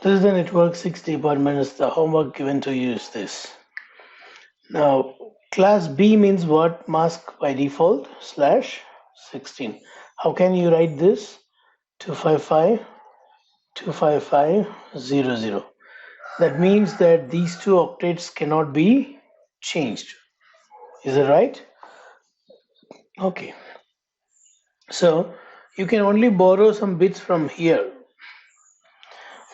This is the network 6 department is the homework given to you is this. Now, class B means what? Mask by default /16. How can you write this? 255, 25500. That means that these two octets cannot be changed. Is it right? Okay. So you can only borrow some bits from here.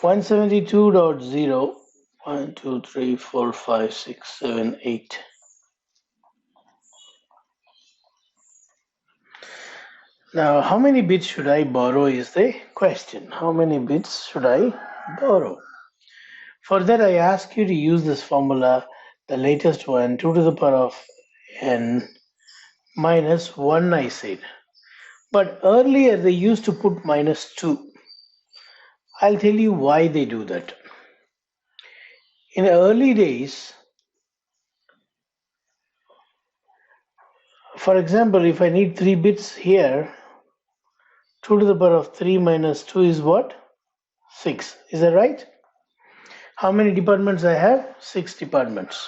172.0, 1, 2, 3, 4, 5, 6, 7, 8. Now, how many bits should I borrow is the question. How many bits should I borrow? For that, I ask you to use this formula, the latest one, 2 to the power of n minus 1, I said. But earlier, they used to put minus 2. I'll tell you why they do that. In the early days, for example, if I need 3 bits here, 2 to the power of 3 minus 2 is what? 6. Is that right? How many departments I have? 6 departments.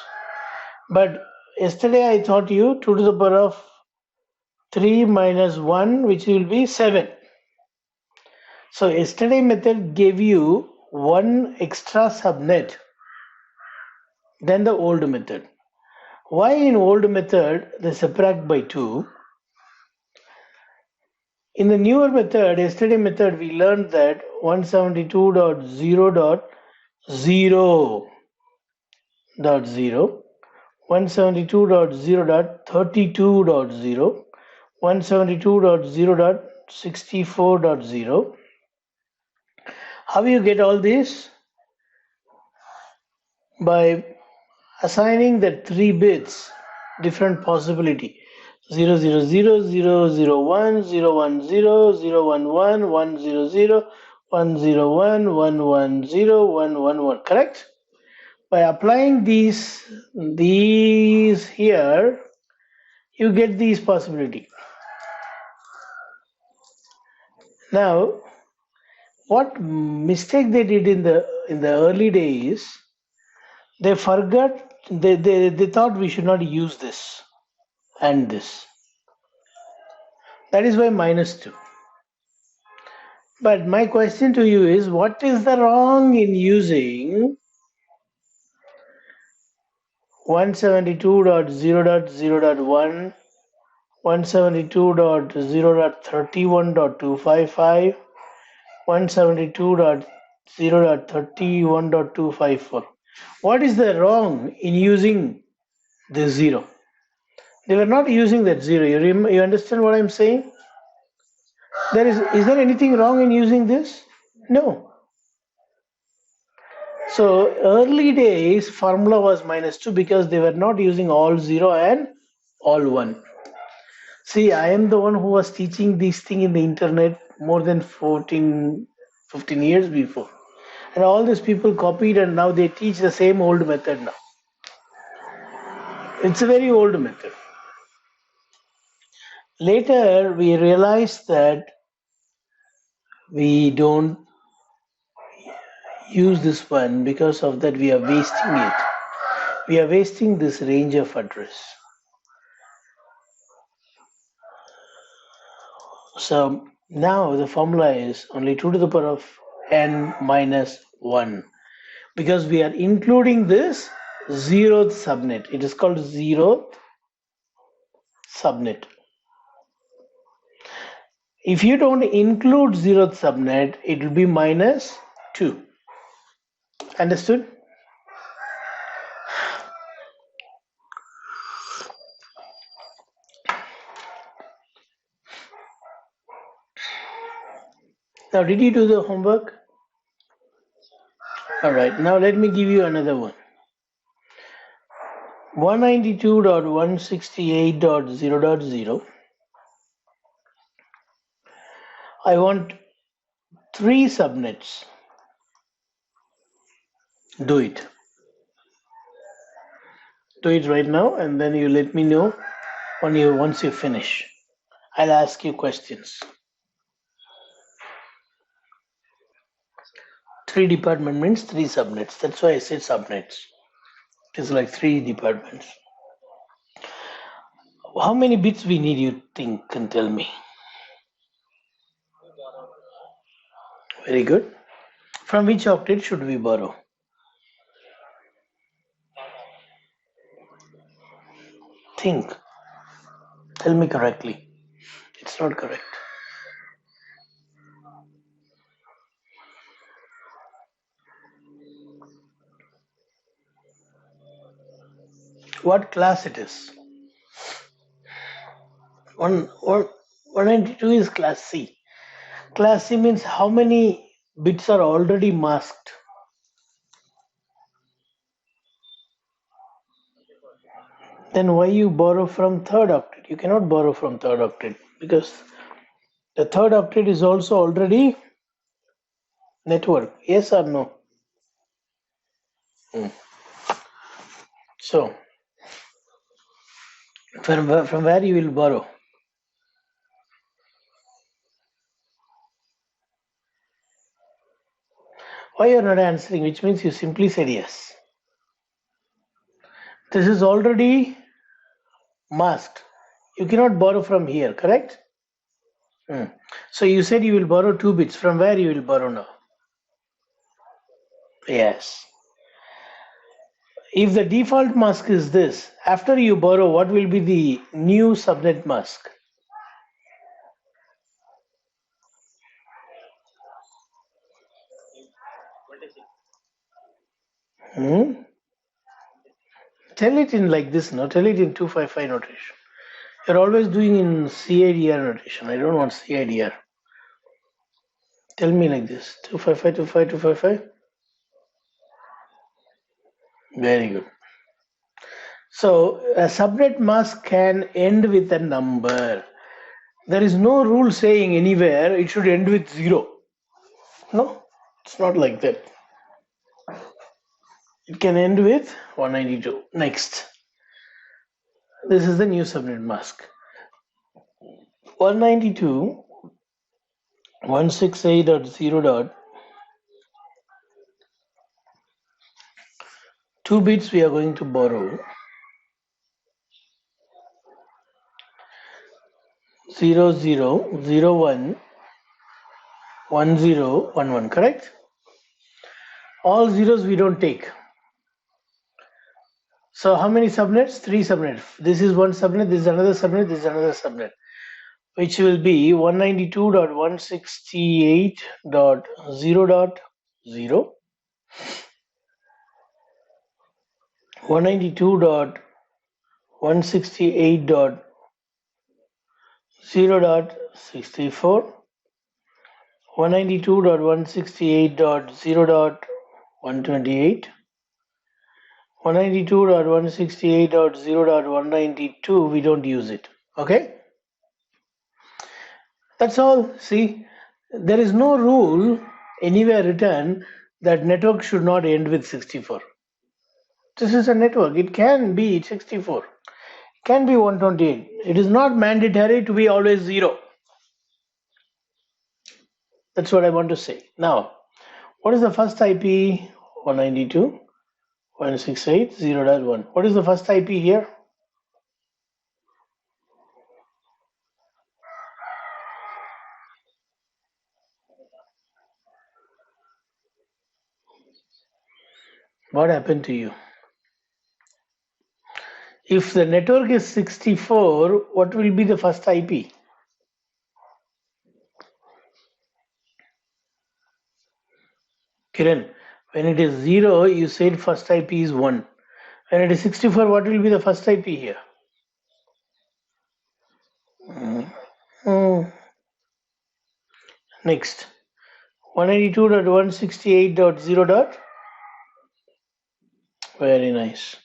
But yesterday I taught you 2 to the power of 3 minus 1, which will be 7. So yesterday method gave you one extra subnet than the old method. Why in old method they subtract by 2? In the newer method, yesterday method, we learned that 172.0.0.0, 172.0.32.0, 172.0.64.0. How you get all this? By assigning the 3 bits different possibility. 0, 0, 0, 0, 0, 1, 0, 1, 0, 0, 1, 1, 1, 0, 0, 1, 0, 1, 1, 1, 0, 1, 1, 1. Correct? By applying these here, you get these possibility. Now, what mistake they did in the early days, they forgot, they thought we should not use this and this. That is why minus 2. But my question to you is, what is the wrong in using 172.0.0.1, 172.0.31.255, 172.0.31.254? What is the wrong in using this 0? They were not using that 0. You understand what I'm saying? Is there anything wrong in using this? No. So early days formula was minus 2 because they were not using all 0 and all 1. See, I am the one who was teaching this thing in the internet more than 15 years before. And all these people copied and now they teach the same old method now. It's a very old method. Later we realized that we don't use this one. Because of that we are wasting it. We are wasting this range of address. So now the formula is only 2 to the power of n minus 1 because we are including this 0th subnet. It is called 0th subnet. If you don't include 0th subnet, it will be minus 2. Understood? Now, did you do the homework? All right, now let me give you another one. 192.168.0.0. I want 3 subnets. Do it. Do it right now and then you let me know once you finish. I'll ask you questions. 3 department means 3 subnets. That's why I said subnets. It is like 3 departments. How many bits we need, you think, can tell me? Very good. From which octet should we borrow? Think. Tell me correctly. It's not correct. What class it is? 192 is class C. Class C means how many bits are already masked? Then why you borrow from third octet? You cannot borrow from third octet because the third octet is also already network. Yes or no? Hmm. So from where you will borrow? Why you are not answering? Which means you simply said yes. This is already masked. You cannot borrow from here, correct? Hmm. So you said you will borrow 2 bits. From where you will borrow now? Yes. If the default mask is this, after you borrow, what will be the new subnet mask? Hmm? Tell it in like this, no? Tell it in 255 notation. You're always doing in CIDR notation. I don't want CIDR. Tell me like this. 255, 255, 255. Very good. So a subnet mask can end with a number. There is no rule saying anywhere it should end with 0. No, it's not like that. It can end with 192. Next. This is the new subnet mask. 192.168.0. 2 bits we are going to borrow. 00011011, correct? All zeros we don't take. So how many subnets? 3 subnets. This is one subnet, this is another subnet, this is another subnet, which will be 192.168.0.0, 192.168.0.64, 192.168.0.128, 192.168.0.192, we don't use it. Okay? That's all. See, there is no rule anywhere written that network should not end with 64. This is a network. It can be 64. It can be 128. It is not mandatory to be always 0. That's what I want to say. Now, what is the first IP? 192.168.0.1. What is the first IP here? What happened to you? If the network is 64, what will be the first IP? Kiran, when it is 0, you said first IP is 1. When it is 64, what will be the first IP here? Next, 192.168.0. Very nice.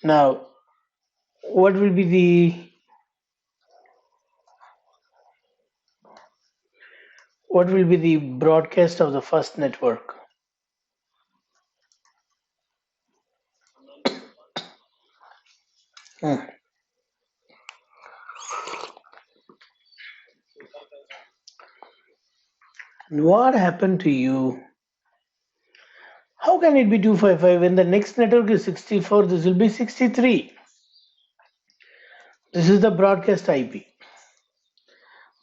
Now, what will be the broadcast of the first network? What happened to you? How can it be 255 when the next network is 64? This will be 63. This is the broadcast IP.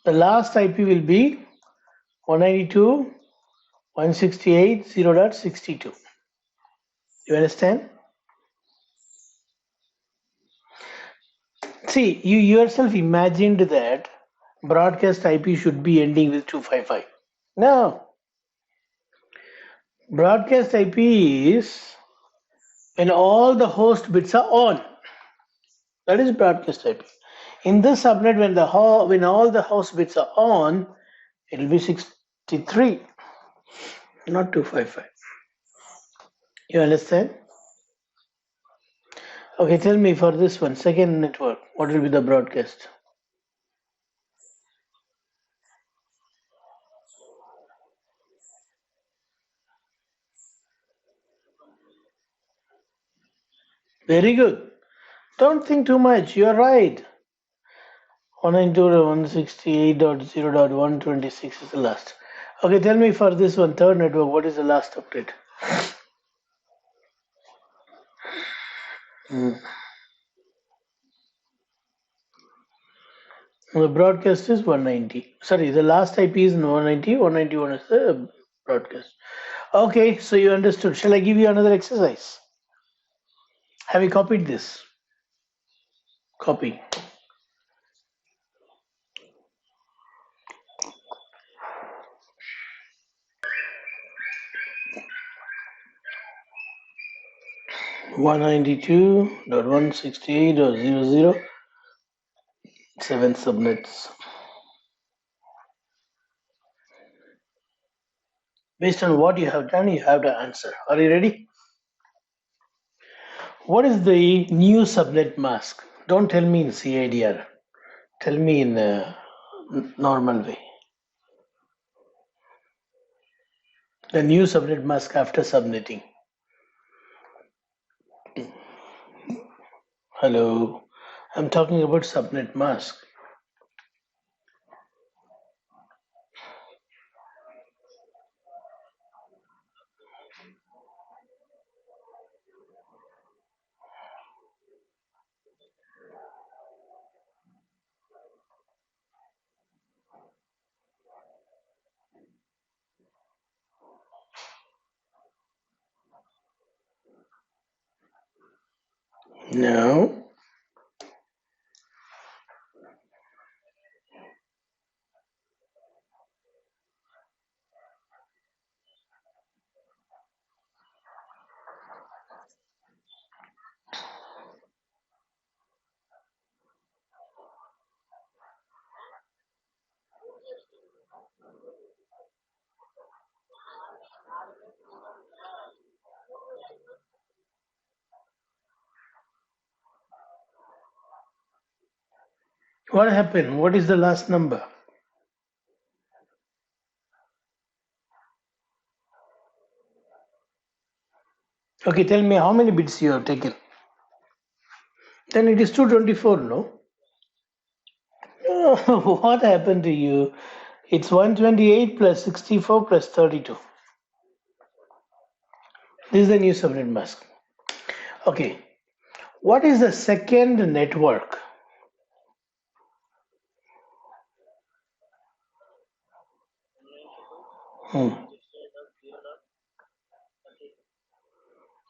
The last IP will be 192.168.0.62. You understand? See, you yourself imagined that broadcast IP should be ending with 255. No. Broadcast IP is when all the host bits are on. That is broadcast IP. In this subnet, when all the host bits are on, it will be 63, not 255. You understand? Okay, tell me for this one, second network, what will be the broadcast? Very good. Don't think too much. You are right. 192.168.0.126 is the last. Okay, tell me for this one, third network, what is the last update? The broadcast is 190. Sorry, the last IP is 190. 191 is the broadcast. Okay, so you understood. Shall I give you another exercise? Have you copied this? Copy. One 192.168.0.0 7 subnets. Based on what you have done, you have to answer. Are you ready? What is the new subnet mask? Don't tell me in CIDR. Tell me in a normal way. The new subnet mask after subnetting. Hello. I'm talking about subnet mask. No. What happened? What is the last number? Okay, tell me how many bits you have taken. Then it is 224, no? What happened to you? It's 128 plus 64 plus 32. This is the new subnet mask. Okay. What is the second network?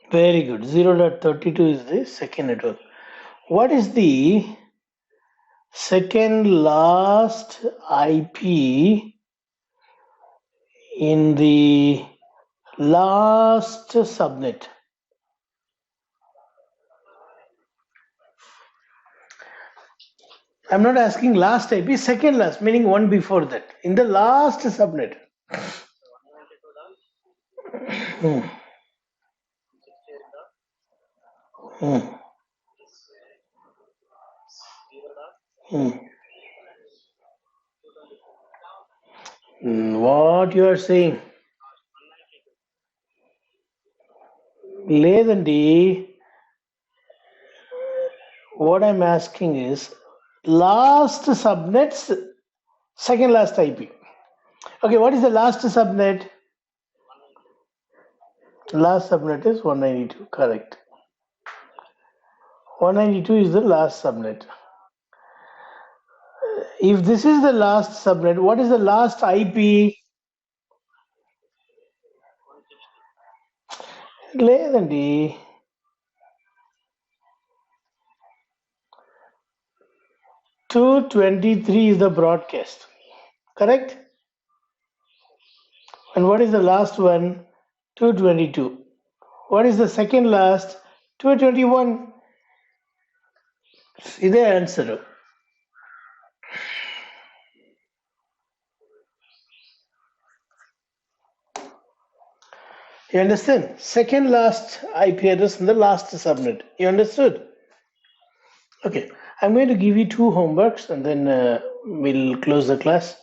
Very good. 0.32 is the second network. What is the second last IP in the last subnet? I'm not asking last IP, second last, meaning one before that. In the last subnet. Hmm. Hmm. Hmm. What you are saying? లేదండి. What I'm asking is last subnet's second last IP. Okay, what is the last subnet? Last subnet is 192, correct. 192 is the last subnet. If this is the last subnet, what is the last IP? లేదండి 223 is the broadcast, correct? And what is the last one? 222. What is the second last? 221. Is the answer. You understand? Second last IP address and the last subnet. You understood? Okay. I'm going to give you two homeworks and then we'll close the class.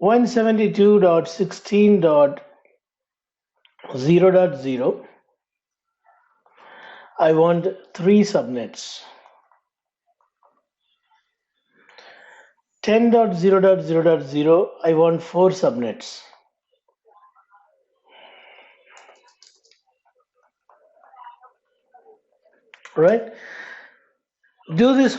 172.16.0.0. I want three subnets. 10.0.0.0. I want four subnets. Right? Do this